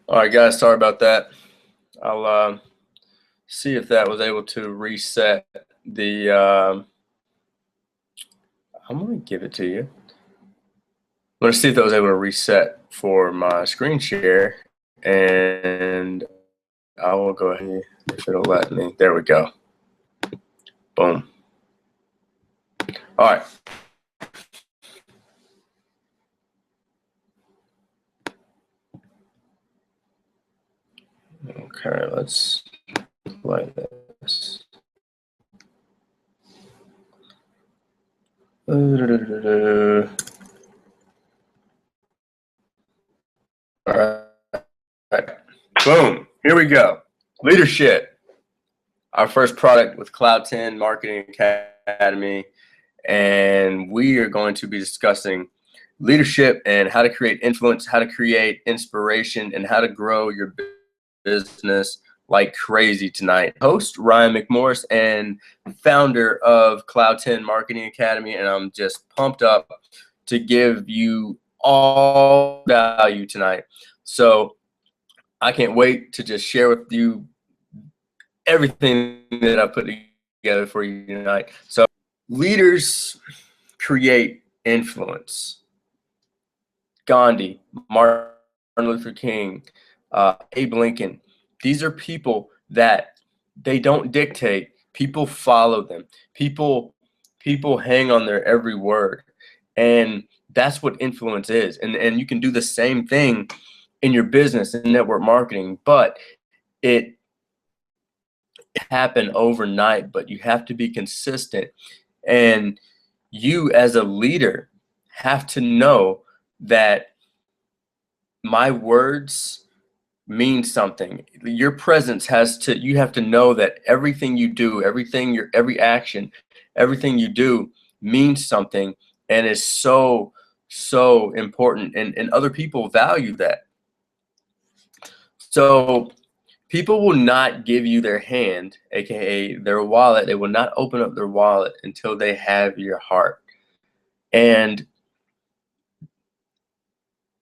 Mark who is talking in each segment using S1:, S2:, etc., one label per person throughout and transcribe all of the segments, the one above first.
S1: All right, guys, sorry about that. I'll see if that was able to reset the. I'm going to give it to you. I'm going to see if that was able to reset for my screen share, and I will go ahead if it'll let me. There we go. Boom. All right. Okay, let's play this. All right. Boom. Here we go. Leadership. Our first product with Cloud 10 Marketing Academy. And we are going to be discussing leadership and how to create influence, how to create inspiration, and how to grow your business like crazy tonight. Host Ryan McMorris and founder of Cloud 10 Marketing Academy, and I'm just pumped up to give you all value tonight. So I can't wait to just share with you everything that I put together for you tonight. So leaders create influence. Gandhi, Martin Luther King, Abe Lincoln. These are people that they don't dictate. People follow them. People hang on their every word. And that's what influence is. And you can do the same thing in your business and network marketing, but it happen overnight, but you have to be consistent. And you as a leader have to know that my words mean something. Your presence has to, you have to know that everything you do, every action, everything you do means something and is so important, and other people value that. So people will not give you their hand, aka their wallet. They will not open up their wallet until they have your heart. And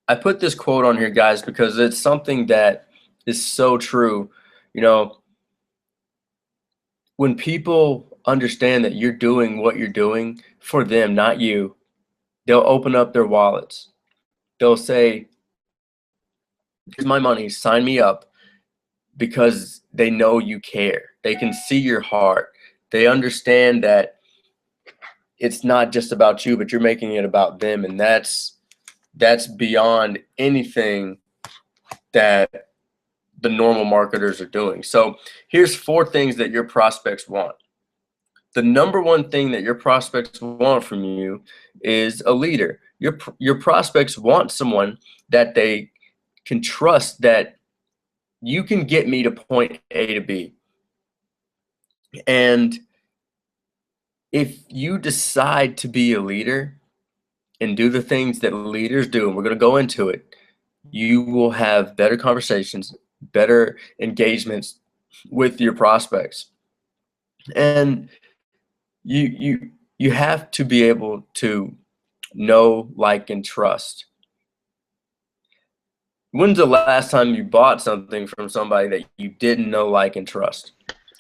S1: I put this quote on here, guys, because it's something that is so true. You know, when people understand that you're doing what you're doing for them, not you, they'll open up their wallets. They'll say, here's my money, sign me up, because they know you care. They can see your heart. They understand that it's not just about you, but you're making it about them. And that's beyond anything that the normal marketers are doing. So here's 4 things that your prospects want. The number one thing that your prospects want from you is a leader. Your prospects want someone that they can trust, that you can get me to point A to B. And if you decide to be a leader and do the things that leaders do, and we're going to go into it, you will have better conversations, better engagements with your prospects. And you have to be able to know, like, and trust. When's the last time you bought something from somebody that you didn't know, like, and trust?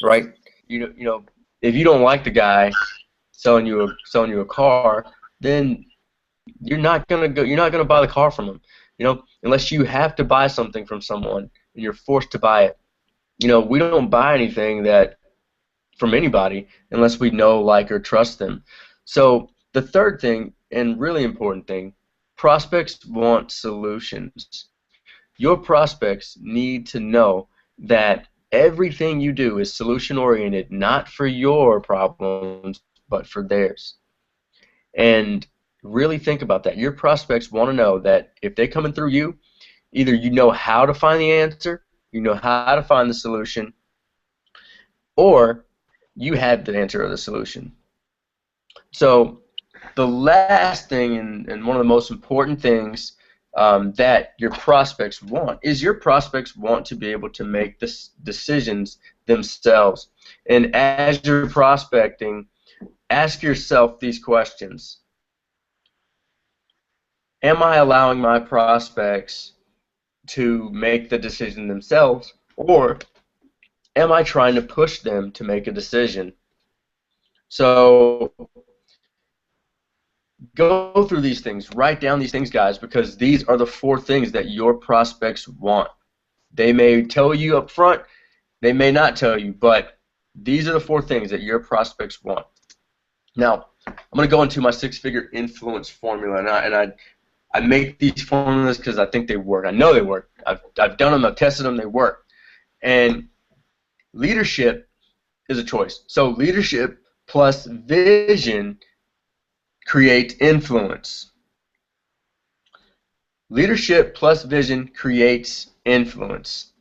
S1: Right? You know, if you don't like the guy selling you a car, then you're not gonna buy the car from him. You know, unless you have to buy something from someone and you're forced to buy it. You know, we don't buy anything from anybody unless we know, like, or trust them. So the third thing, and really important thing, prospects want solutions. Your prospects need to know that everything you do is solution oriented, not for your problems, but for theirs. And really think about that. Your prospects want to know that if they come in through you, either you know how to find the answer, you know how to find the solution, or you have the answer or the solution. So the last thing, and one of the most important things that your prospects want, is your prospects want to be able to make decisions themselves. And as you're prospecting, ask yourself these questions. Am I allowing my prospects to make the decision themselves, or am I trying to push them to make a decision? So go through these things, write down these things, guys, because these are the 4 things that your prospects want. They may tell you up front, they may not tell you, but these are the 4 things that your prospects want. Now, I'm going to go into my 6-figure influence formula, and I make these formulas because I think they work. I know they work. I've done them, I've tested them, they work. And leadership is a choice. So leadership plus vision create influence. Leadership plus vision creates influence.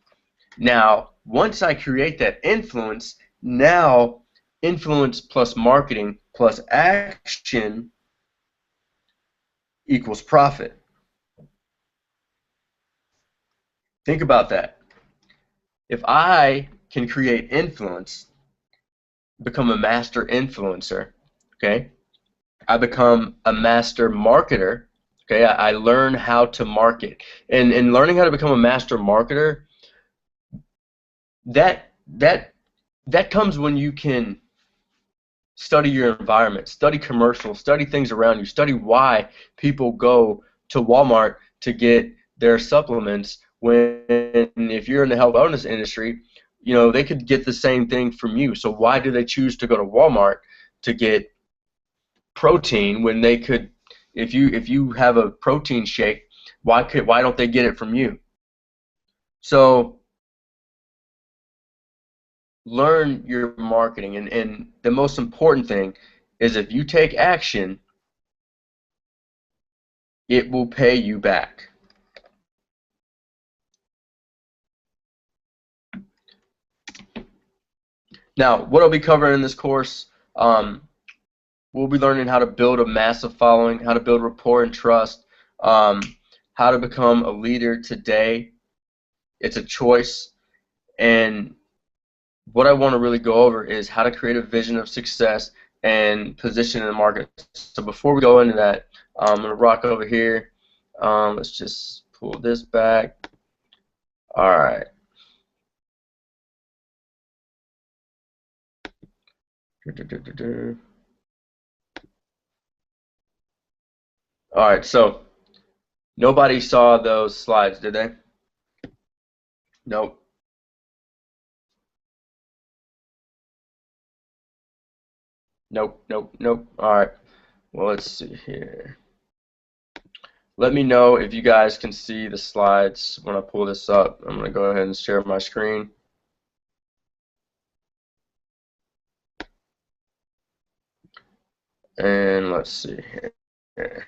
S1: Now, once I create that influence, now influence plus marketing plus action equals profit. Think about that. If I can create influence, become a master influencer, okay? I become a master marketer. Okay, I learn how to market, and learning how to become a master marketer, that comes when you can study your environment, study commercials, study things around you, study why people go to Walmart to get their supplements when, if you're in the health wellness industry, you know, they could get the same thing from you. So why do they choose to go to Walmart to get protein when they could, if you have a protein shake, why don't they get it from you? So learn your marketing, and the most important thing is, if you take action, it will pay you back. Now, what I'll be covering in this course, we'll be learning how to build a massive following, how to build rapport and trust, how to become a leader today. It's a choice. And what I want to really go over is how to create a vision of success and position in the market. So before we go into that, I'm going to rock over here. Let's just pull this back. All right. All right, so nobody saw those slides, did they? Nope. Nope, nope, nope. All right. Well, let's see here. Let me know if you guys can see the slides when I pull this up. I'm going to go ahead and share my screen. And let's see here.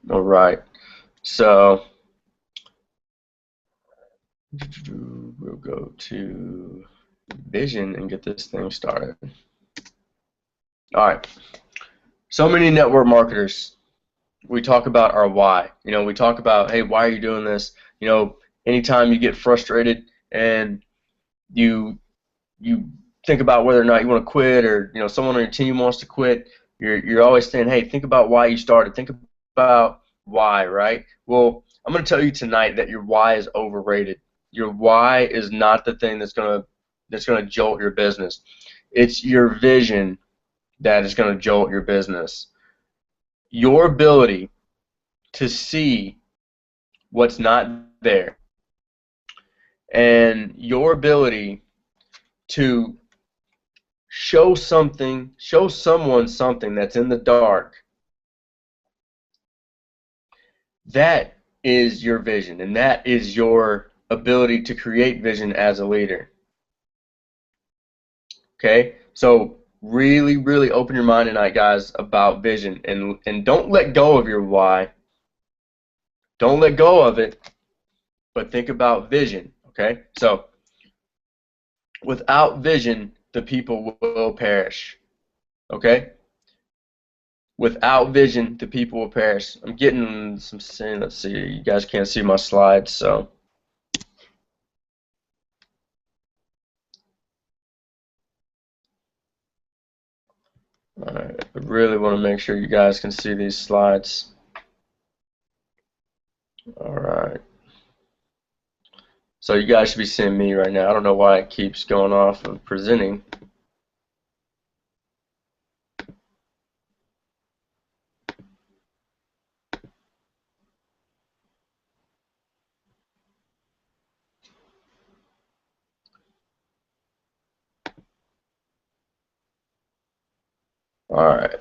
S1: All right. So we'll go to Vision and get this thing started. All right. So many network marketers, we talk about our why. You know, we talk about, hey, why are you doing this? You know, anytime you get frustrated and you think about whether or not you want to quit, or you know, someone on your team wants to quit, you're always saying, hey, think about why you started. Think about why, right? Well, I'm going to tell you tonight that your why is overrated. Your why is not the thing that's going to jolt your business. It's your vision that is going to jolt your business. Your ability to see what's not there, and your ability to show someone something that's in the dark, that is your vision, and that is your ability to create vision as a leader. Okay, so really, really open your mind tonight, guys, about vision, and don't let go of your why. Don't let go of it, but think about vision. Okay, so without vision, the people will perish. Okay, without vision, the people will perish. I'm getting some saying. Let's see, you guys can't see my slides, so. Alright, I really want to make sure you guys can see these slides. Alright. So you guys should be seeing me right now. I don't know why it keeps going off of presenting. Alright.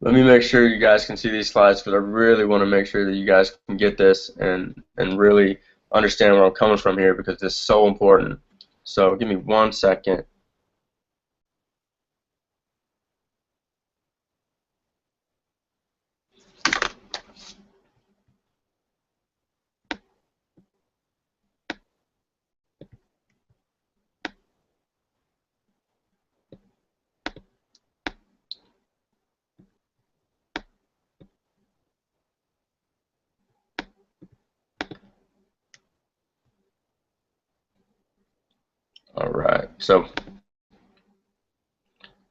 S1: Let me make sure you guys can see these slides because I really want to make sure that you guys can get this and really understand where I'm coming from here because this is so important. So give me 1 second.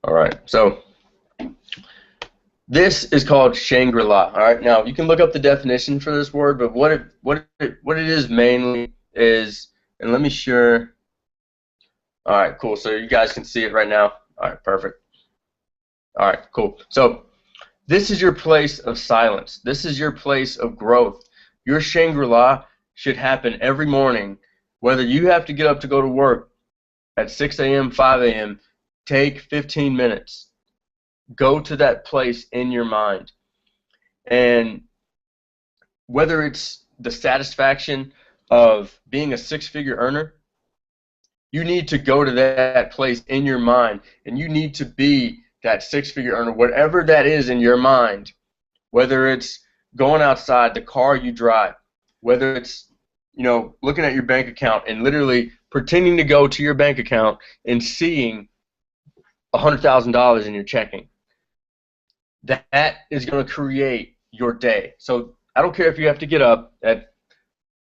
S1: Alright, so this is called Shangri-La. All right, now you can look up the definition for this word, but what it is mainly is, and let me share. All right, cool. So you guys can see it right now. All right, perfect. All right, cool. So this is your place of silence. This is your place of growth. Your Shangri-La should happen every morning, whether you have to get up to go to work at 6 a.m., 5 a.m. Take 15 minutes. Go to that place in your mind. And whether it's the satisfaction of being a six-figure earner, you need to go to that place in your mind, and you need to be that six-figure earner, whatever that is in your mind, whether it's going outside, the car you drive, whether it's, looking at your bank account and literally pretending to go to your bank account and seeing $100,000 in your checking. That is going to create your day. So I don't care if you have to get up at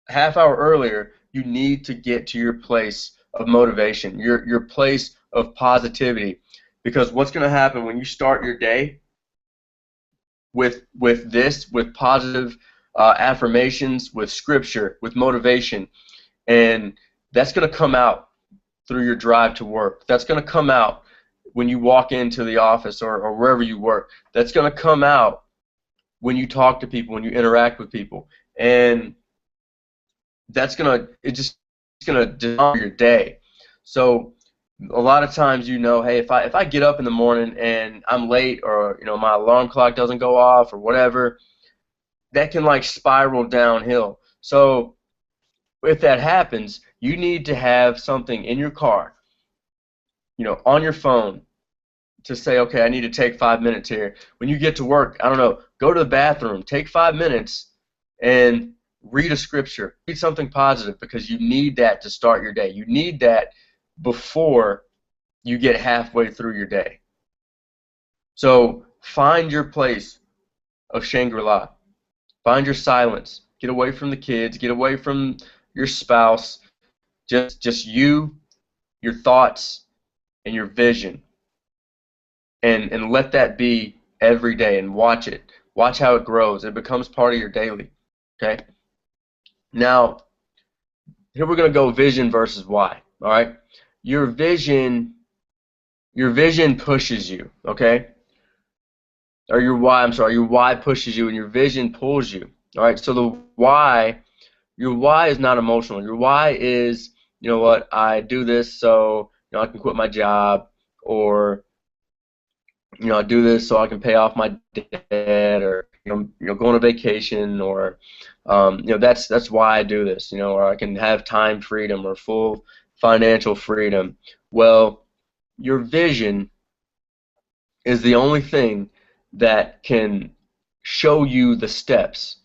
S1: half hour earlier, you need to get to your place of motivation, your place of positivity. Because what's going to happen when you start your day with positive affirmations, with scripture, with motivation, and that's going to come out through your drive to work. That's going to come out when you walk into the office or wherever you work. That's going to come out when you talk to people, when you interact with people. And it's gonna design your day. So a lot of times, hey, if I get up in the morning and I'm late, or my alarm clock doesn't go off or whatever, that can like spiral downhill. So if that happens, you need to have something in your car, on your phone, to say, okay, I need to take 5 minutes here. When you get to work, I don't know, go to the bathroom, take 5 minutes, and read a scripture. Read something positive, because you need that to start your day. You need that before you get halfway through your day. So find your place of Shangri-La. Find your silence. Get away from the kids. Get away from your spouse. Just you, your thoughts, and your vision. And let that be every day, and watch it. Watch how it grows. It becomes part of your daily. Okay? Now, here we're going to go vision versus why. All right? Your vision pushes you, okay? Or your why pushes you, and your vision pulls you. All right? So your why is not emotional. Your why is, you know what, I do this so, I can quit my job, or I do this so I can pay off my debt, or go on a vacation, or that's why I do this, or I can have time freedom or full financial freedom. Well, your vision is the only thing that can show you the steps.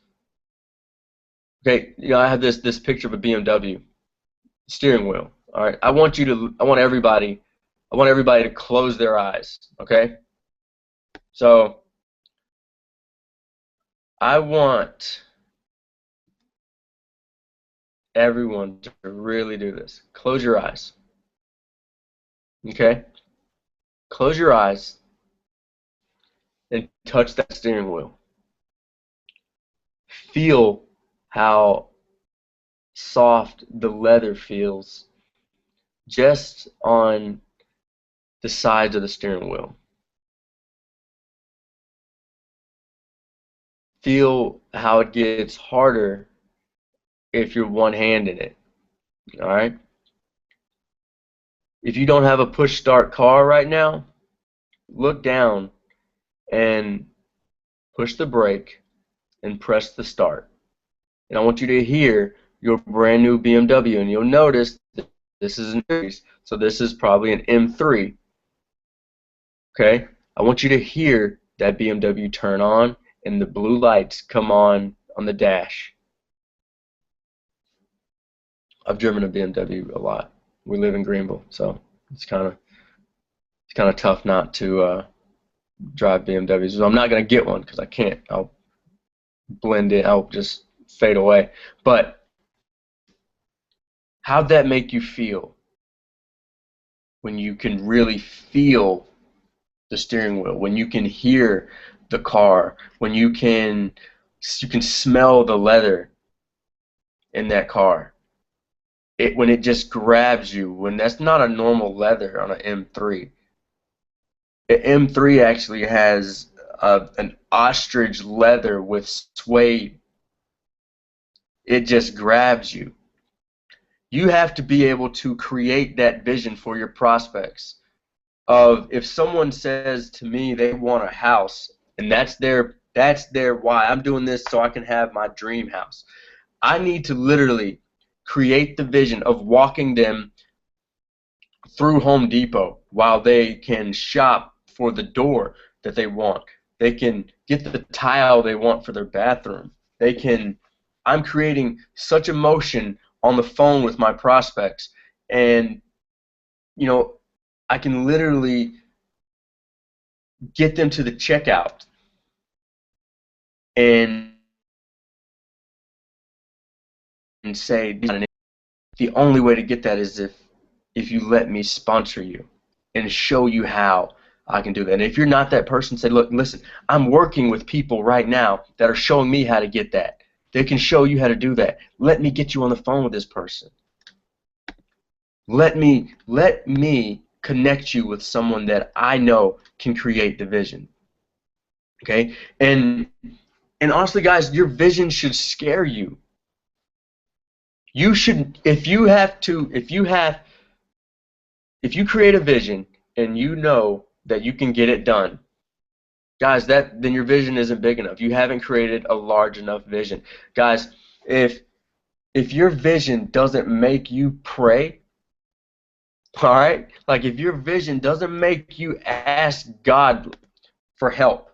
S1: Okay, I have this picture of a BMW steering wheel. All right, I want everybody to close their eyes. Okay, so I want everyone to really do this. Close your eyes. Okay? Close your eyes and touch that steering wheel. Feel how soft the leather feels just on the sides of the steering wheel. Feel how it gets harder if you're one-handed it. All right? If you don't have a push start car right now, look down and push the brake and press the start. And I want you to hear your brand new BMW, and you'll notice that this is an series, so this is probably an M3. Okay? I want you to hear that BMW turn on and the blue lights come on the dash. I've driven a BMW a lot. We live in Greenville, so it's kind of tough not to drive BMWs. So I'm not gonna get one because I can't. I'll blend in. I'll just fade away. But how'd that make you feel when you can really feel the steering wheel, when you can hear the car, when you can smell the leather in that car? When it just grabs you, when that's not a normal leather on an M3. An M3 actually has an ostrich leather with suede. It just grabs you. You have to be able to create that vision for your prospects of, if someone says to me they want a house and that's their why, I'm doing this so I can have my dream house. I need to literally create the vision of walking them through Home Depot while they can shop for the door that they want. They can get the tile they want for their bathroom. I'm creating such emotion on the phone with my prospects, and I can literally get them to the checkout and say, the only way to get that is if you let me sponsor you and show you how I can do that. And if you're not that person, say, look, listen, I'm working with people right now that are showing me how to get that. They can show you how to do that. Let me get you on the phone with this person. Let me connect you with someone that I know can create the vision. Okay? And honestly, guys, your vision should scare you. You should, if you create a vision and you know that you can get it done, guys, then your vision isn't big enough. You haven't created a large enough vision. Guys, if your vision doesn't make you pray, all right? Like, if your vision doesn't make you ask God for help,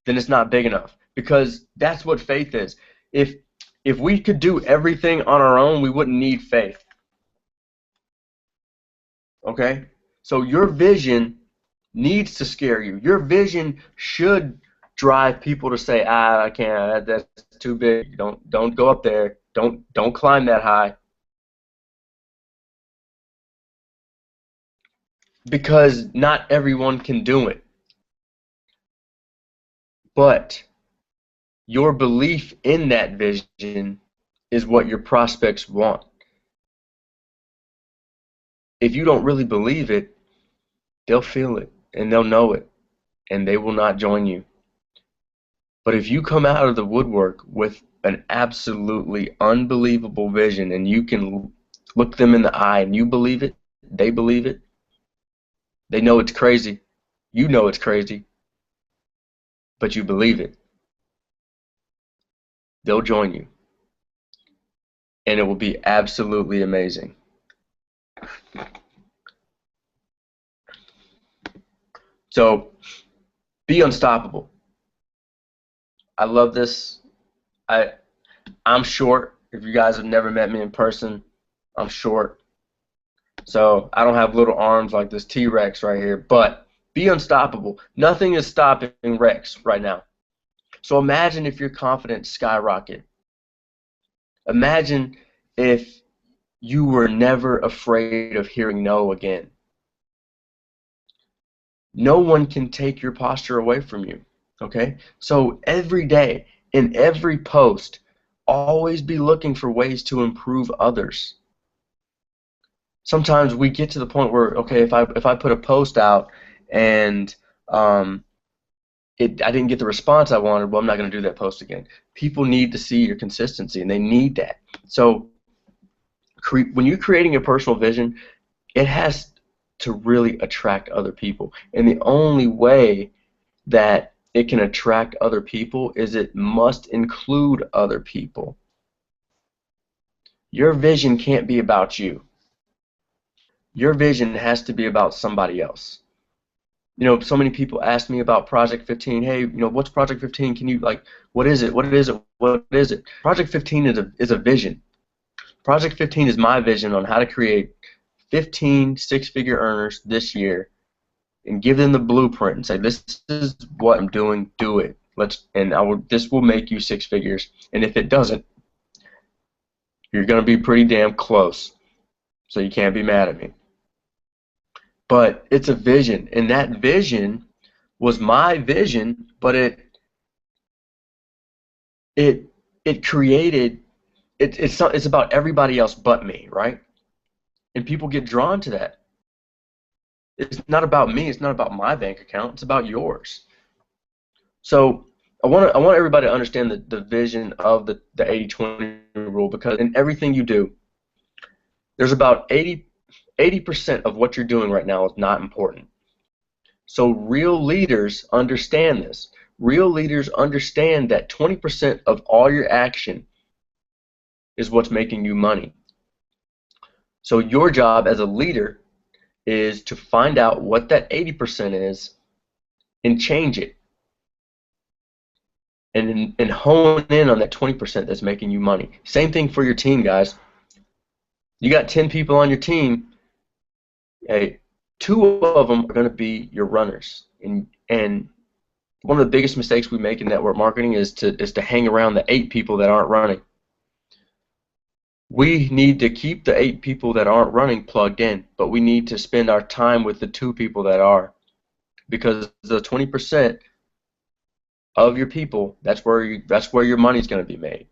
S1: then it's not big enough, because that's what faith is. If we could do everything on our own, we wouldn't need faith. Okay? So your vision needs to scare you. Your vision should drive people to say, I can't, that's too big. Don't go up there. Don't climb that high. Because not everyone can do it. But your belief in that vision is what your prospects want. If you don't really believe it, they'll feel it and they'll know it, and they will not join you. But if you come out of the woodwork with an absolutely unbelievable vision, and you can look them in the eye and you believe it, they believe it, they know it's crazy, you know it's crazy, but you believe it, they'll join you. And it will be absolutely amazing. So, be unstoppable. I love this. I'm short. If you guys have never met me in person, I'm short. So I don't have little arms like this T-Rex right here, but be unstoppable. Nothing is stopping Rex right now. So imagine if your confidence skyrocket. Imagine if you were never afraid of hearing no again. No one can take your posture away from you. Okay? So every day, in every post, always be looking for ways to improve others. Sometimes we get to the point where, okay, if I put a post out and um, I didn't get the response I wanted, well, I'm not going to do that post again. People need to see your consistency, and they need that. So when you're creating a personal vision, it has to really attract other people. And the only way that it can attract other people is it must include other people. Your vision can't be about you. Your vision has to be about somebody else. You know, so many people ask me about Project 15. Hey, you know, what's Project 15? Can you, like, what is it? What is it? What is it? Project 15 is a vision. Project 15 is my vision on how to create 15 six-figure earners this year and give them the blueprint and say, this is what I'm doing, do it. This will make you six figures. And if it doesn't, you're going to be pretty damn close. So you can't be mad at me. But it's a vision, and that vision was my vision, but it created it's about everybody else but me, right? And people get drawn to that. It's not about me, it's not about my bank account, it's about yours. So I want everybody to understand the vision of the 80-20 rule, because in everything you do, there's about 80% of what you're doing right now is not important. So real leaders understand this. Real leaders understand that 20% of all your action is what's making you money. So your job as a leader is to find out what that 80% is and change it. And hone in on that 20% that's making you money. Same thing for your team, guys. You got 10 people on your team. Hey, 2 of them are going to be your runners. And one of the biggest mistakes we make in network marketing is to hang around the 8 people that aren't running. We need to keep the 8 people that aren't running plugged in, but we need to spend our time with the 2 people that are, because the 20% of your people, that's where your money's going to be made.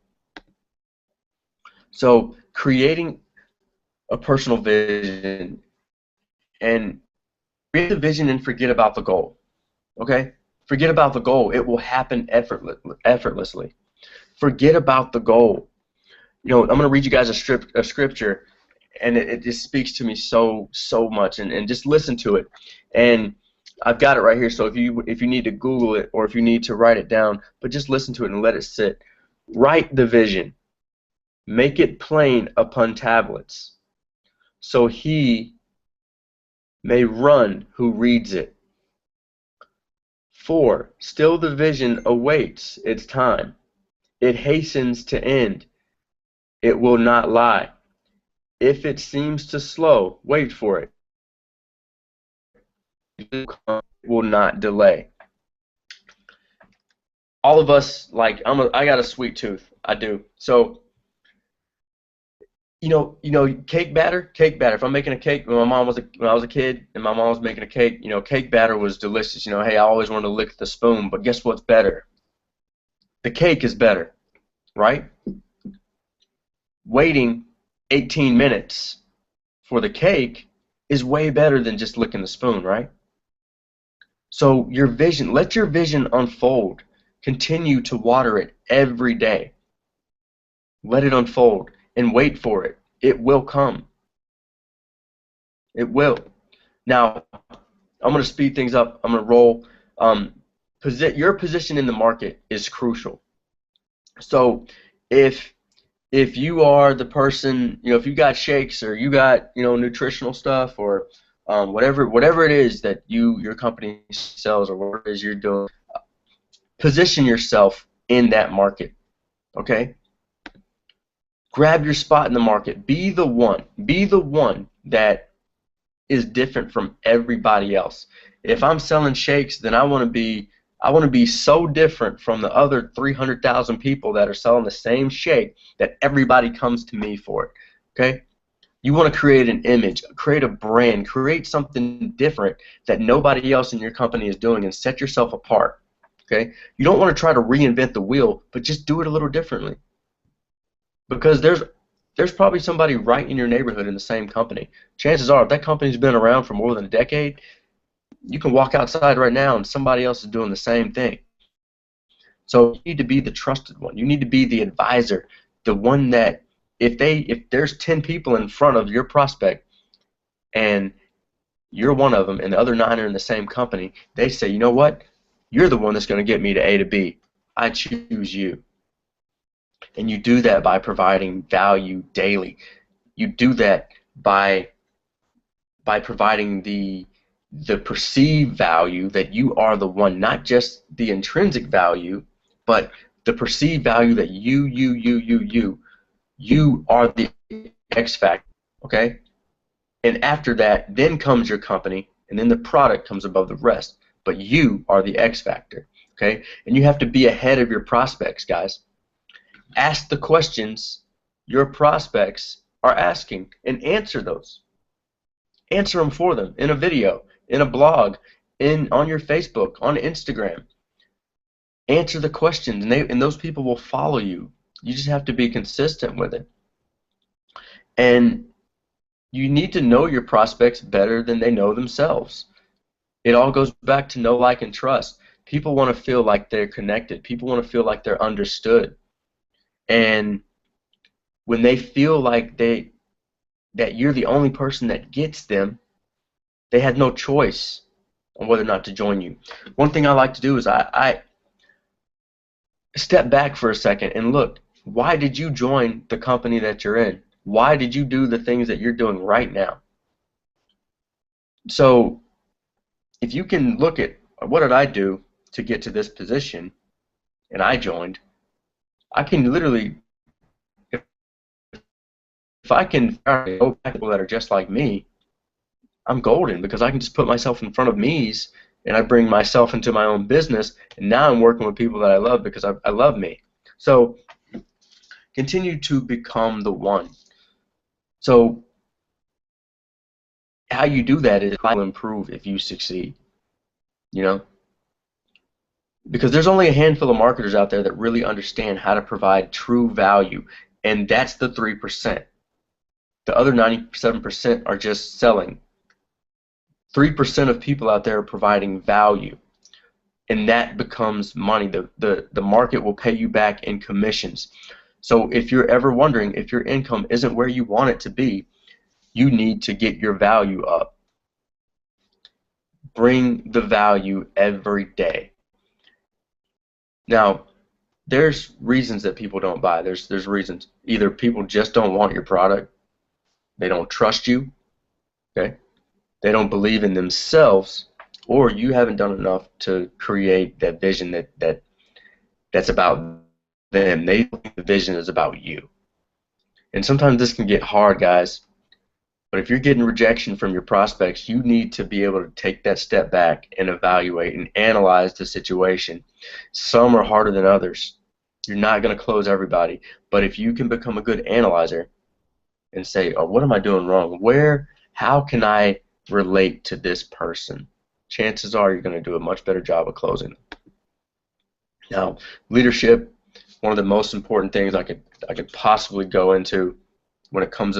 S1: So creating a personal vision, and create the vision and forget about the goal. Okay? Forget about the goal. It will happen effortlessly. Forget about the goal. You know, I'm going to read you guys a scripture, and it just speaks to me so much, and just listen to it. And I've got it right here, so if you need to Google it or if you need to write it down, but just listen to it and let it sit. Write the vision. Make it plain upon tablets, so he may run who reads it. For still the vision awaits its time. It hastens to end. It will not lie. If it seems to slow, wait for it. It will not delay. All of us, like, I got a sweet tooth. I do. So, you know, cake batter. If I'm making a cake, when I was a kid and my mom was making a cake, you know, cake batter was delicious. You know, hey, I always wanted to lick the spoon, but guess what's better? The cake is better, right? Waiting 18 minutes for the cake is way better than just licking the spoon, right? So your vision, let your vision unfold. Continue to water it every day. Let it unfold and wait for it. It will come. It will. Now, I'm going to speed things up. I'm going to roll. Your position in the market is crucial. So if you are the person, you know, if you got shakes or you got, you know, nutritional stuff or whatever it is that your company sells or whatever it is you're doing, position yourself in that market. Okay? Grab your spot in the market. Be the one. Be the one that is different from everybody else. If I'm selling shakes, then I want to be so different from the other 300,000 people that are selling the same shake that everybody comes to me for it. Okay? You want to create an image, create a brand, create something different that nobody else in your company is doing, and set yourself apart. Okay? You don't want to try to reinvent the wheel, but just do it a little differently. Because there's probably somebody right in your neighborhood in the same company. Chances are, if that company's been around for more than a decade, you can walk outside right now and somebody else is doing the same thing. So you need to be the trusted one. You need to be the advisor, the one that if there's 10 people in front of your prospect and you're one of them and the other 9 are in the same company, they say, you know what? You're the one that's going to get me to A to B. I choose you. And you do that by providing value daily. You do that by providing the perceived value that you are the one, not just the intrinsic value, but the perceived value that you are the X factor, okay? And after that, then comes your company, and then the product comes above the rest. But you are the X factor, okay? And you have to be ahead of your prospects, guys. Ask the questions your prospects are asking and answer those. Answer them for them in a video, in a blog, on your Facebook, on Instagram. Answer the questions, and those people will follow you. You just have to be consistent with it. And you need to know your prospects better than they know themselves. It all goes back to know, like, and trust. People want to feel like they're connected. People want to feel like they're understood. And when they feel like that you're the only person that gets them, they have no choice on whether or not to join you. One thing I like to do is I step back for a second and look, why did you join the company that you're in? Why did you do the things that you're doing right now? So if you can look at what did I do to get to this position and I joined, I can literally, if I can go back to people that are just like me, I'm golden, because I can just put myself in front of me's and I bring myself into my own business, and now I'm working with people that I love because I love me. So continue to become the one. So how you do that is will improve if you succeed, you know? Because there's only a handful of marketers out there that really understand how to provide true value, and that's the 3%. The other 97% are just selling. 3% of people out there are providing value, and that becomes money. The market will pay you back in commissions. So if you're ever wondering if your income isn't where you want it to be, you need to get your value up. Bring the value every day. Now, there's reasons that people don't buy. There's reasons. Either people just don't want your product, they don't trust you, okay? They don't believe in themselves, or you haven't done enough to create that vision that's about them. They think the vision is about you. And sometimes this can get hard, guys. But if you're getting rejection from your prospects, you need to be able to take that step back and evaluate and analyze the situation. Some are harder than others. You're not going to close everybody. But if you can become a good analyzer and say, oh, what am I doing wrong? How can I relate to this person? Chances are you're going to do a much better job of closing them. Now, leadership, one of the most important things I could possibly go into when it comes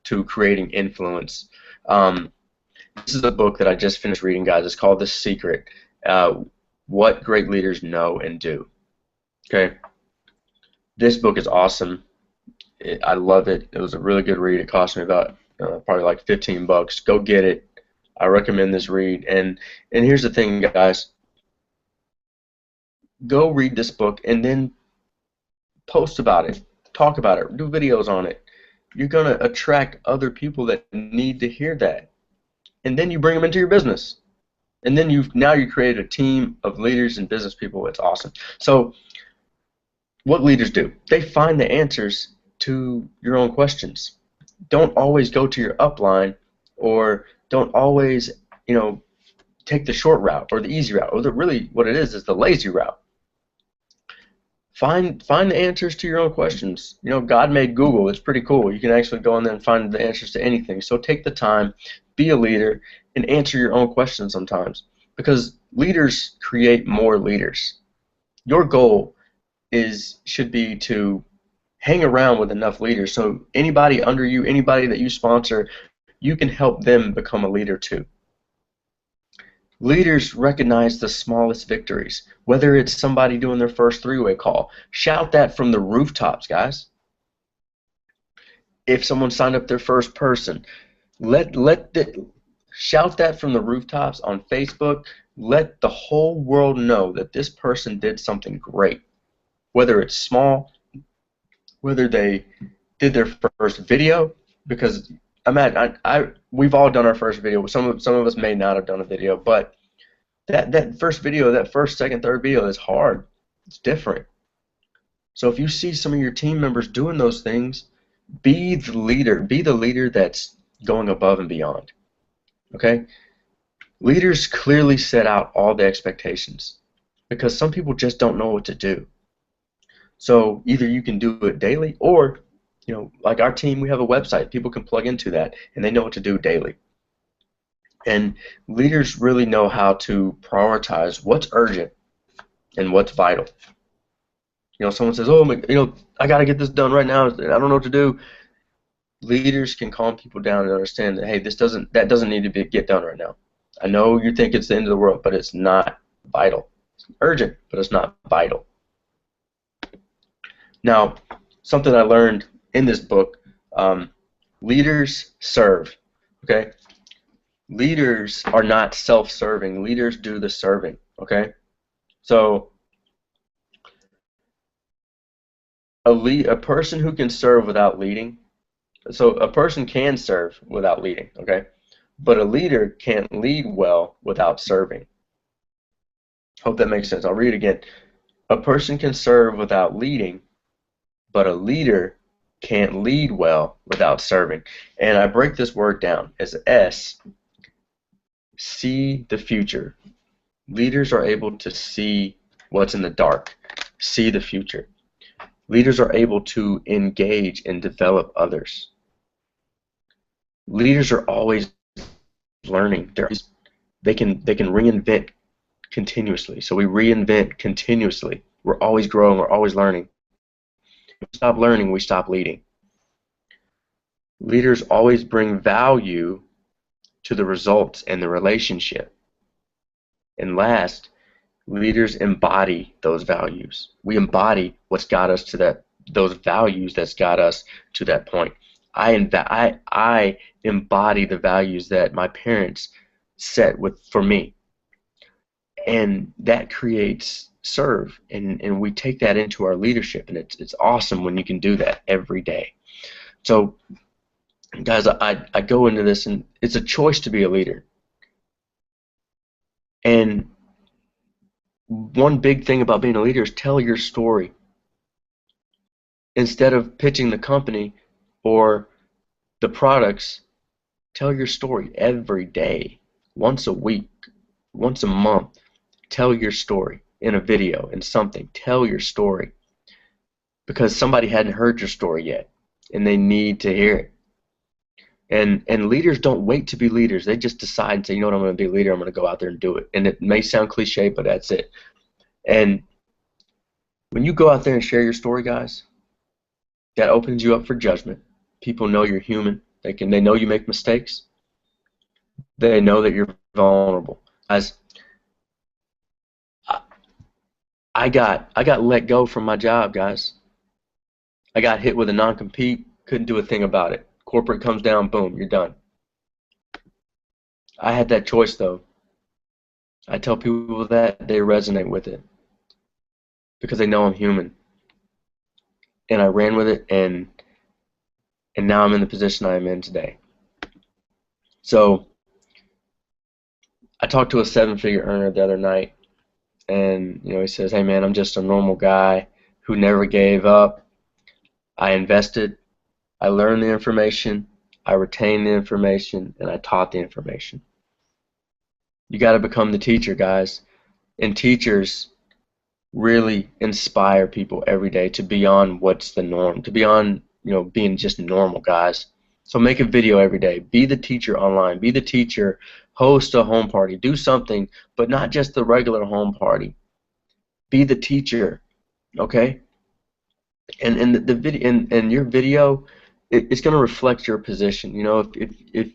S1: to creating influence. This is a book that I just finished reading, guys. It's called The Secret, What Great Leaders Know and Do. Okay, this book is awesome. I love it. It was a really good read. It cost me about probably like $15. Go get it. I recommend this read. And here's the thing, guys. Go read this book and then post about it, talk about it, do videos on it. You're going to attract other people that need to hear that. And then you bring them into your business. And then now you create a team of leaders and business people. It's awesome. So what leaders do? They find the answers to your own questions. Don't always go to your upline, or don't always, take the short route or the easy route, or really what it is the lazy route. find the answers to your own questions. You know, God made Google. It's pretty cool. You can actually go in there and find the answers to anything. So take the time, be a leader, and answer your own questions sometimes. Because leaders create more leaders. Your goal should be to hang around with enough leaders so anybody under you, anybody that you sponsor, you can help them become a leader too. Leaders recognize the smallest victories, whether it's somebody doing their first three-way call. Shout that from the rooftops, guys. If someone signed up their first person, shout that from the rooftops on Facebook. Let the whole world know that this person did something great, whether it's small, whether they did their first video, because we've all done our first video. Some of us may not have done a video, but that first video, that first, second, third video is hard. It's different. So if you see some of your team members doing those things, be the leader. Be the leader that's going above and beyond. Okay? Leaders clearly set out all the expectations because some people just don't know what to do. So either you can do it daily, or, you know, like our team, we have a website. People can plug into that, and they know what to do daily. And leaders really know how to prioritize what's urgent and what's vital. You know, someone says, "Oh, you know, I got to get this done right now. I don't know what to do." Leaders can calm people down and understand that, hey, that doesn't need to get done right now. I know you think it's the end of the world, but it's not vital. It's urgent, but it's not vital. Now, something I learned in this book, leaders serve, okay? Leaders are not self-serving. Leaders do the serving, okay? So a person who can serve without leading, so a person can serve without leading, okay? But a leader can't lead well without serving. Hope that makes sense. I'll read it again. A person can serve without leading, but a leader can't lead well without serving. And I break this word down as S. See the future. Leaders are able to see what's in the dark, see the future. Leaders are able to engage and develop others. Leaders are always learning. They can reinvent continuously. So we reinvent continuously. We're always growing. We're always learning. If we stop learning, we stop leading. Leaders always bring value to the results and the relationship. And last, leaders embody those values. We embody what's got us to those values that's got us to that point. I embody the values that my parents set for me. And that creates serve, and we take that into our leadership, and it's awesome when you can do that every day. So guys, I go into this, and it's a choice to be a leader. And one big thing about being a leader is tell your story. Instead of pitching the company or the products, tell your story every day, once a week, once a month. Tell your story in a video, in something. Tell your story, because somebody hadn't heard your story yet, and they need to hear it. And leaders don't wait to be leaders. They just decide and say, you know what, I'm going to be a leader. I'm going to go out there and do it. And it may sound cliche, but that's it. And when you go out there and share your story, guys, that opens you up for judgment. People know you're human. They know you make mistakes. They know that you're vulnerable. Guys, I got let go from my job, guys. I got hit with a non-compete. Couldn't do a thing about it. Corporate comes down, boom, you're done. I had that choice, though. I tell people that, they resonate with it because they know I'm human. And I ran with it, and now I'm in the position I am in today. So I talked to a seven-figure earner the other night, and he says, hey man, I'm just a normal guy who never gave up. I invested, I learned the information, I retained the information, and I taught the information. You got to become the teacher, guys. And teachers really inspire people every day to beyond what's the norm, to beyond, being just normal guys. So make a video every day. Be the teacher online. Be the teacher. Host a home party. Do something, but not just the regular home party. Be the teacher, okay? And the video and your video, it's going to reflect your position. If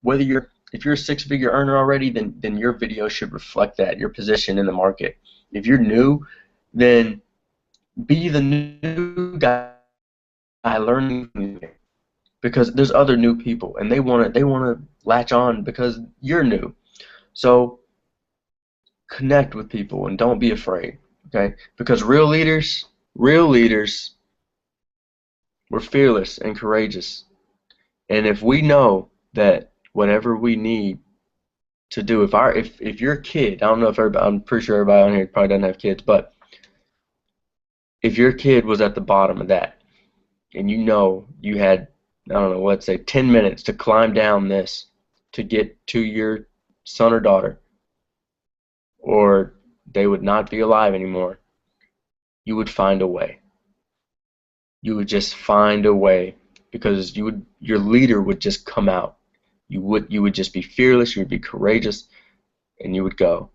S1: whether if you're a six-figure earner already, then your video should reflect that, your position in the market. If you're new, then be the new guy learning, because there's other new people and they want to latch on because you're new. So connect with people and don't be afraid, okay? Because real leaders, we're fearless and courageous. And if we know that whatever we need to do, if your kid, I don't know if everybody, I'm pretty sure everybody on here probably doesn't have kids, but if your kid was at the bottom of that and you had, I don't know, let's say 10 minutes to climb down this to get to your son or daughter, or they would not be alive anymore, you would find a way. You would just find a way, because your leader would just come out. You would just be fearless, you would be courageous, and you would go.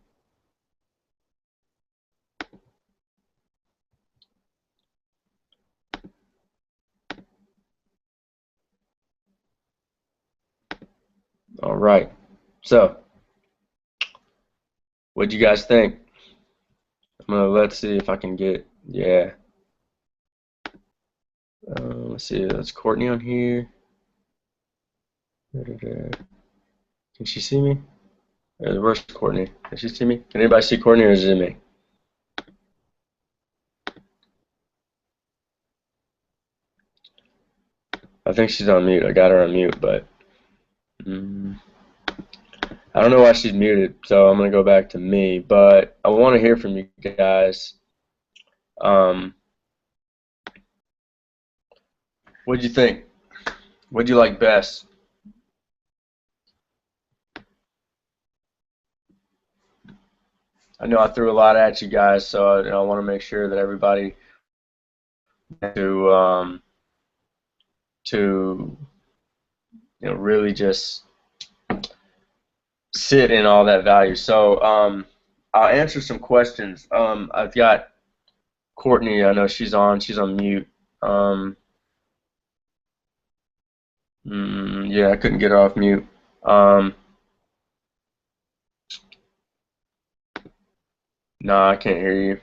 S1: All right. So, what'd you guys think? Let's see if I can get, yeah. Let's see, that's Courtney on here. Can she see me? Where's Courtney? Can she see me? Can anybody see Courtney, or is it me? I think she's on mute. I got her on mute, but I don't know why she's muted, so I'm going to go back to me. But I want to hear from you guys. What'd you think? What'd you like best? I know I threw a lot at you guys, so I want to make sure that everybody to really just sit in all that value. So I'll answer some questions. I've got Courtney. I know she's on mute. Yeah, I couldn't get her off mute. No, I can't hear you.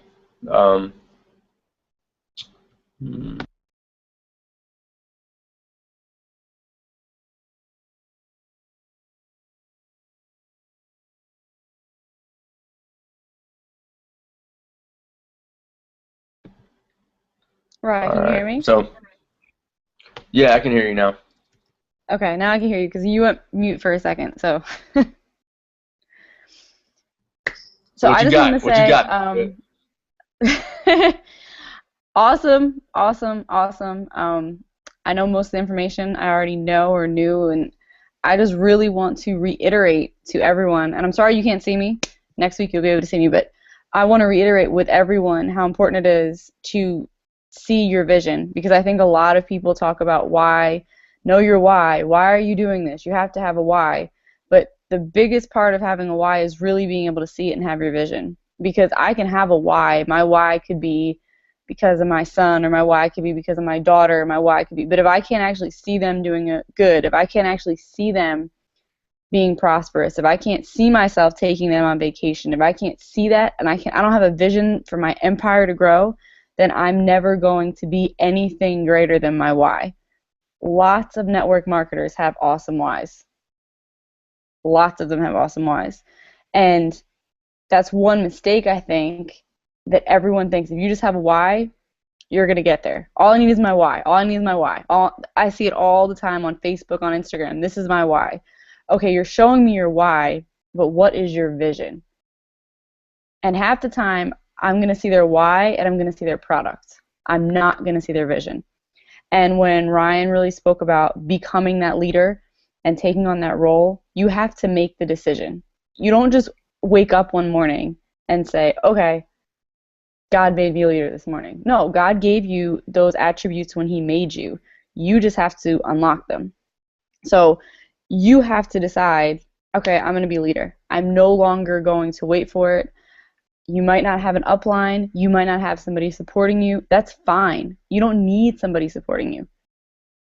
S2: Right, can you hear me?
S1: So, yeah, I can hear you now.
S2: Okay, now I can hear you because you went mute for a second. So, so
S1: What
S2: I
S1: you
S2: just
S1: got?
S2: want to
S1: What you
S2: say,
S1: got?
S2: awesome, awesome, awesome. I know most of the information I already know or knew, and I just really want to reiterate to everyone, and I'm sorry you can't see me. Next week you'll be able to see me, but I want to reiterate with everyone how important it is to see your vision, because I think a lot of people talk about why. Know your why. Why are you doing this? You have to have a why. But the biggest part of having a why is really being able to see it and have your vision. Because I can have a why. My why could be because of my son, or my why could be because of my daughter, or my why could be. But if I can't actually see them doing it good, if I can't actually see them being prosperous, if I can't see myself taking them on vacation, if I can't see that, and I don't have a vision for my empire to grow, then I'm never going to be anything greater than my why. Lots of network marketers have awesome whys. Lots of them have awesome whys. And that's one mistake, I think, that everyone thinks. If you just have a why, you're going to get there. All I need is my why. All I need is my why. I see it all the time on Facebook, on Instagram. This is my why. Okay, you're showing me your why, but what is your vision? And half the time, I'm going to see their why and I'm going to see their product. I'm not going to see their vision. And when Ryan really spoke about becoming that leader and taking on that role, you have to make the decision. You don't just wake up one morning and say, okay, God made me a leader this morning. No, God gave you those attributes when He made you. You just have to unlock them. So you have to decide, okay, I'm going to be a leader. I'm no longer going to wait for it. You might not have an upline. You might not have somebody supporting you. That's fine. You don't need somebody supporting you.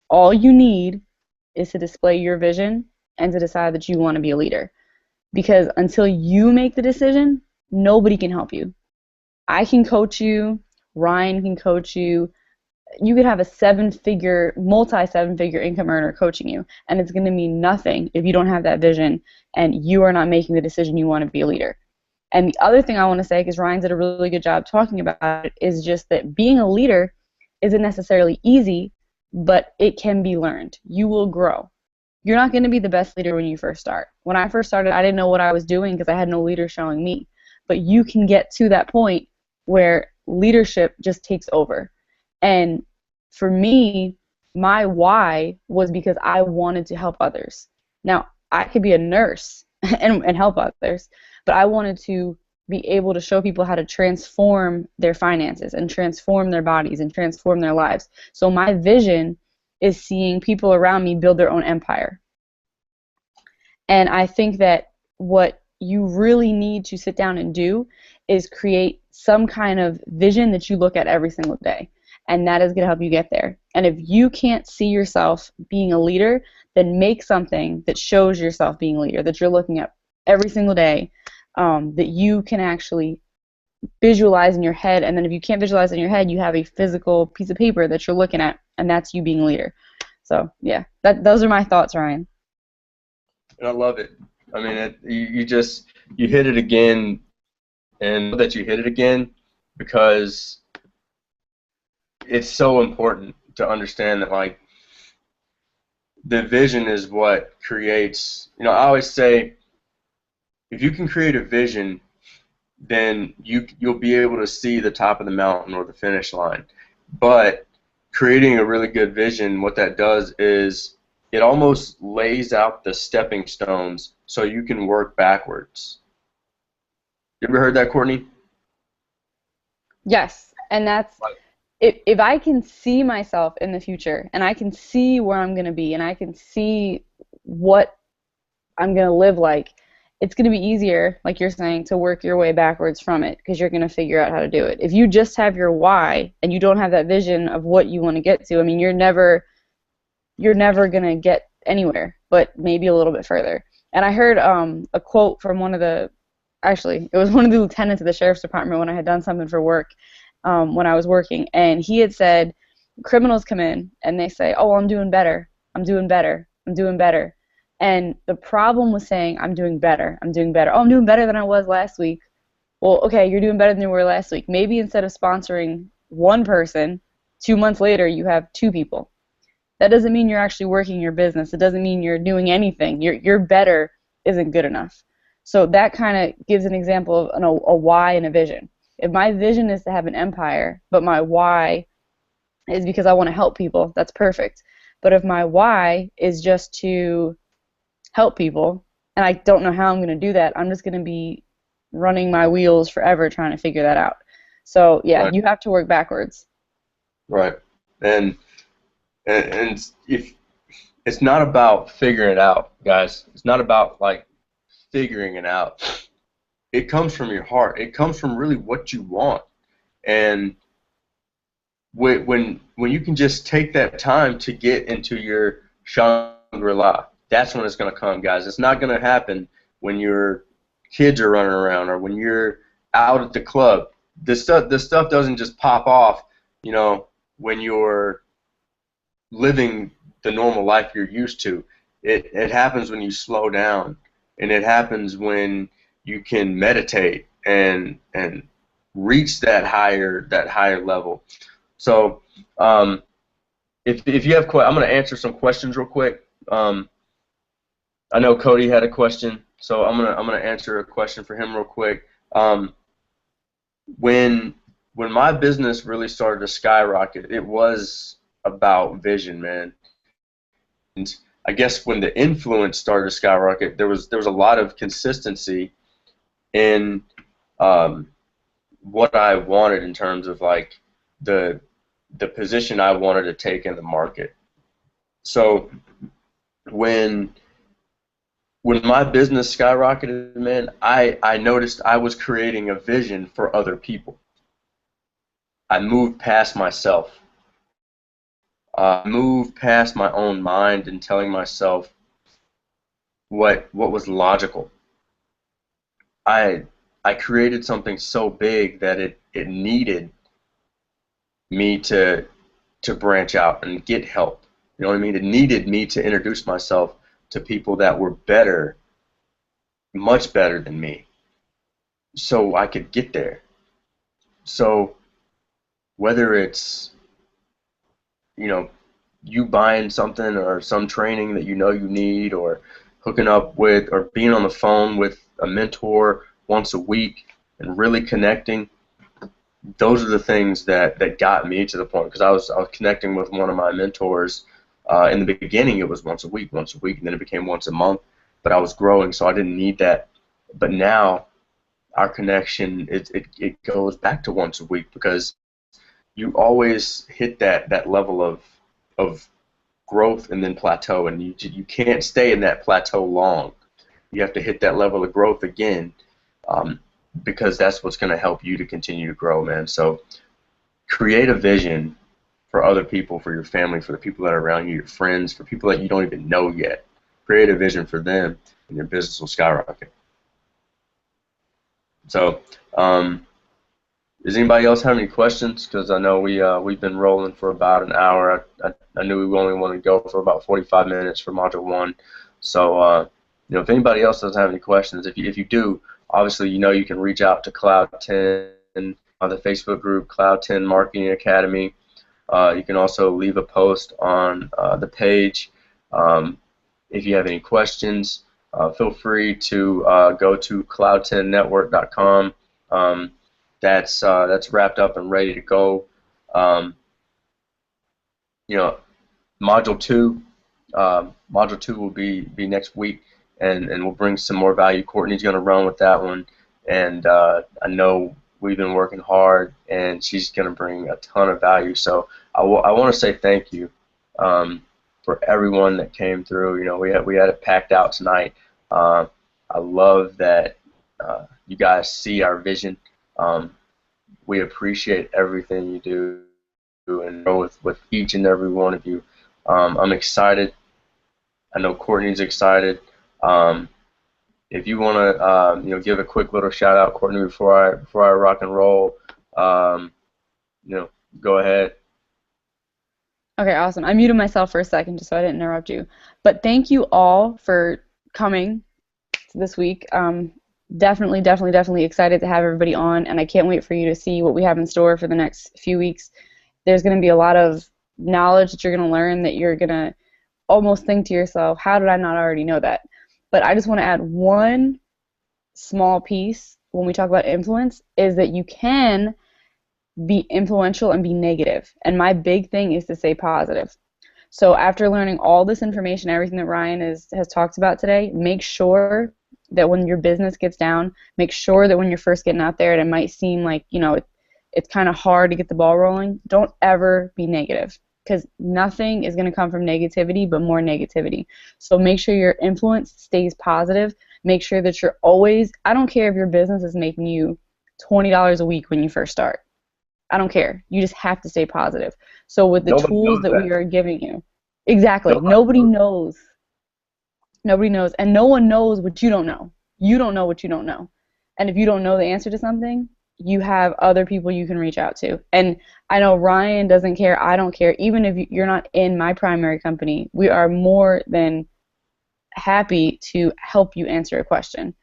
S2: All you need is to display your vision and to decide that you want to be a leader. Because until you make the decision, nobody can help you. I can coach you. Ryan can coach you. You could have a multi-seven-figure income earner coaching you, and it's going to mean nothing if you don't have that vision and you are not making the decision you want to be a leader. And the other thing I want to say, because Ryan did a really good job talking about it, is just that being a leader isn't necessarily easy, but it can be learned. You will grow. You're not going to be the best leader when you first start. When I first started, I didn't know what I was doing because I had no leader showing me. But you can get to that point where leadership just takes over. And for me, my why was because I wanted to help others. Now, I could be a nurse and help others, but I wanted to be able to show people how to transform their finances and transform their bodies and transform their lives. So my vision is seeing people around me build their own empire. And I think that what you really need to sit down and do is create some kind of vision that you look at every single day. And that is going to help you get there. And if you can't see yourself being a leader, then make something that shows yourself being a leader, that you're looking at every single day, that you can actually visualize in your head. And then if you can't visualize in your head, you have a physical piece of paper that you're looking at, and that's you being a leader. So, yeah, those are my thoughts, Ryan.
S1: I love it. I mean, you hit it again, and that you hit it again because it's so important to understand that, like, the vision is what creates, I always say, if you can create a vision, then you'll be able to see the top of the mountain or the finish line. But creating a really good vision, what that does is it almost lays out the stepping stones so you can work backwards. You ever heard that, Courtney?
S2: Yes, and that's, if I can see myself in the future and I can see where I'm going to be and I can see what I'm going to live like, it's going to be easier, like you're saying, to work your way backwards from it because you're going to figure out how to do it. If you just have your why and you don't have that vision of what you want to get to, I mean, you're never going to get anywhere, but maybe a little bit further. And I heard a quote from it was one of the lieutenants of the sheriff's department when I had done something for work when I was working, and he had said, criminals come in and they say, oh, I'm doing better, I'm doing better, I'm doing better. And the problem was saying, I'm doing better, I'm doing better. Oh, I'm doing better than I was last week. Well, okay, you're doing better than you were last week. Maybe instead of sponsoring one person, 2 months later you have 2 people. That doesn't mean you're actually working your business. It doesn't mean you're doing anything. Your better isn't good enough. So that kind of gives an example of a why and a vision. If my vision is to have an empire, but my why is because I want to help people, that's perfect. But if my why is just to help people, and I don't know how I'm going to do that, I'm just going to be running my wheels forever trying to figure that out. So, yeah, right. You have to work backwards.
S1: Right. And if it's not about figuring it out, guys. It's not about, like, figuring it out. It comes from your heart. It comes from really what you want. And when you can just take that time to get into your Shangri-La, that's when it's going to come, guys. It's not going to happen when your kids are running around or when you're out at the club. This stuff doesn't just pop off, when you're living the normal life you're used to. It happens when you slow down, and it happens when you can meditate and reach that higher level. So if you have I'm going to answer some questions real quick. I know Cody had a question, so I'm gonna answer a question for him real quick. When my business really started to skyrocket, it was about vision, man. And I guess when the influence started to skyrocket, there was a lot of consistency in what I wanted in terms of like the position I wanted to take in the market. So when my business skyrocketed, man, I noticed I was creating a vision for other people. I moved past myself. I moved past my own mind and telling myself what was logical. I I created something so big that it needed me to branch out and get help. You know what I mean? It needed me to introduce myself to people that were better, much better than me, so I could get there. So whether it's, you know, you buying something or some training that you know you need, or hooking up with or being on the phone with a mentor once a week and really connecting, those are the things that got me to the point, because I was connecting with one of my mentors. In the beginning, it was once a week, and then it became once a month. But I was growing, so I didn't need that. But now our connection, it goes back to once a week, because you always hit that level of growth and then plateau, and you can't stay in that plateau long. You have to hit that level of growth again, um, because that's what's going to help you to continue to grow, man. So create a vision for other people, for your family, for the people that are around you, your friends, for people that you don't even know yet. Create a vision for them, and your business will skyrocket. So, does anybody else have any questions? Because I know we've been rolling for about an hour. I knew we only wanted to go for about 45 minutes for Module 1. So, you know, if anybody else doesn't have any questions, if you do, obviously, you know, you can reach out to Cloud 10 on the Facebook group, Cloud 10 Marketing Academy. You can also leave a post on the page. If you have any questions, feel free to go to cloud10network.com. That's wrapped up and ready to go. You know, Module 2, Module 2 will be next week, and we'll bring some more value. Courtney's going to run with that one, and I know we've been working hard, and she's going to bring a ton of value. So I want to say thank you for everyone that came through. You know, we had it packed out tonight. I love that you guys see our vision. We appreciate everything you do, and grow with each and every one of you. I'm excited. I know Courtney's excited. If you want to, you know, give a quick little shout out, Courtney, before I rock and roll, you know, go ahead.
S2: Okay, awesome. I muted myself for a second just so I didn't interrupt you. But thank you all for coming this week. Definitely excited to have everybody on, and I can't wait for you to see what we have in store for the next few weeks. There's going to be a lot of knowledge that you're going to learn that you're going to almost think to yourself, how did I not already know that? But I just want to add one small piece when we talk about influence, is that you can be influential and be negative. And my big thing is to stay positive. So after learning all this information, everything that Ryan has talked about today, make sure that when your business gets down, make sure that when you're first getting out there and it might seem like, you know, it's kind of hard to get the ball rolling, don't ever be negative, because nothing is going to come from negativity but more negativity. So make sure your influence stays positive. Make sure that you're always, I don't care if your business is making you $20 a week when you first start. I don't care. You just have to stay positive. So with the tools that we are giving you, exactly, nobody knows. Nobody knows, and no one knows what you don't know. You don't know what you don't know. And if you don't know the answer to something, you have other people you can reach out to. And I know Ryan doesn't care. I don't care. Even if you're not in my primary company, we are more than happy to help you answer a question.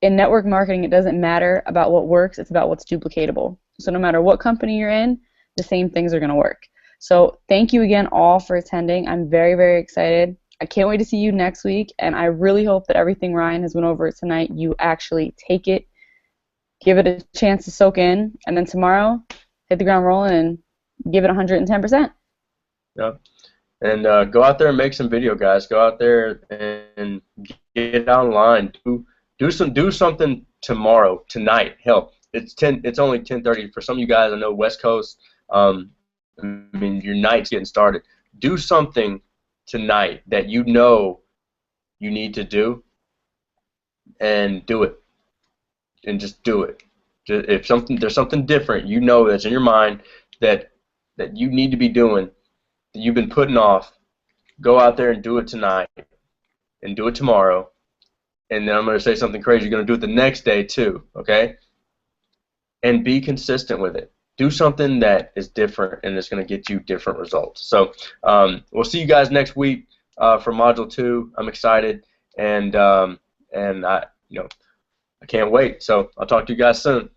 S2: In network marketing, it doesn't matter about what works. It's about what's duplicatable. So no matter what company you're in, the same things are going to work. So thank you again all for attending. I'm very excited. I can't wait to see you next week, and I really hope that everything Ryan has went over tonight, you actually take it, give it a chance to soak in, and then tomorrow, hit the ground rolling and give it 110%.
S1: Yeah. And go out there and make some video, guys. Go out there and get online. Do something tomorrow, tonight. Hell, It's only 10:30 for some of you guys. I know West Coast. I mean, your night's getting started. Do something tonight that you know you need to do, and do it, and just do it. If there's something different, you know that's in your mind that you need to be doing, that you've been putting off. Go out there and do it tonight, and do it tomorrow, and then I'm going to say something crazy. You're going to do it the next day too, okay? And be consistent with it. Do something that is different, and it's going to get you different results. So we'll see you guys next week for Module 2. I'm excited, and I can't wait. So I'll talk to you guys soon.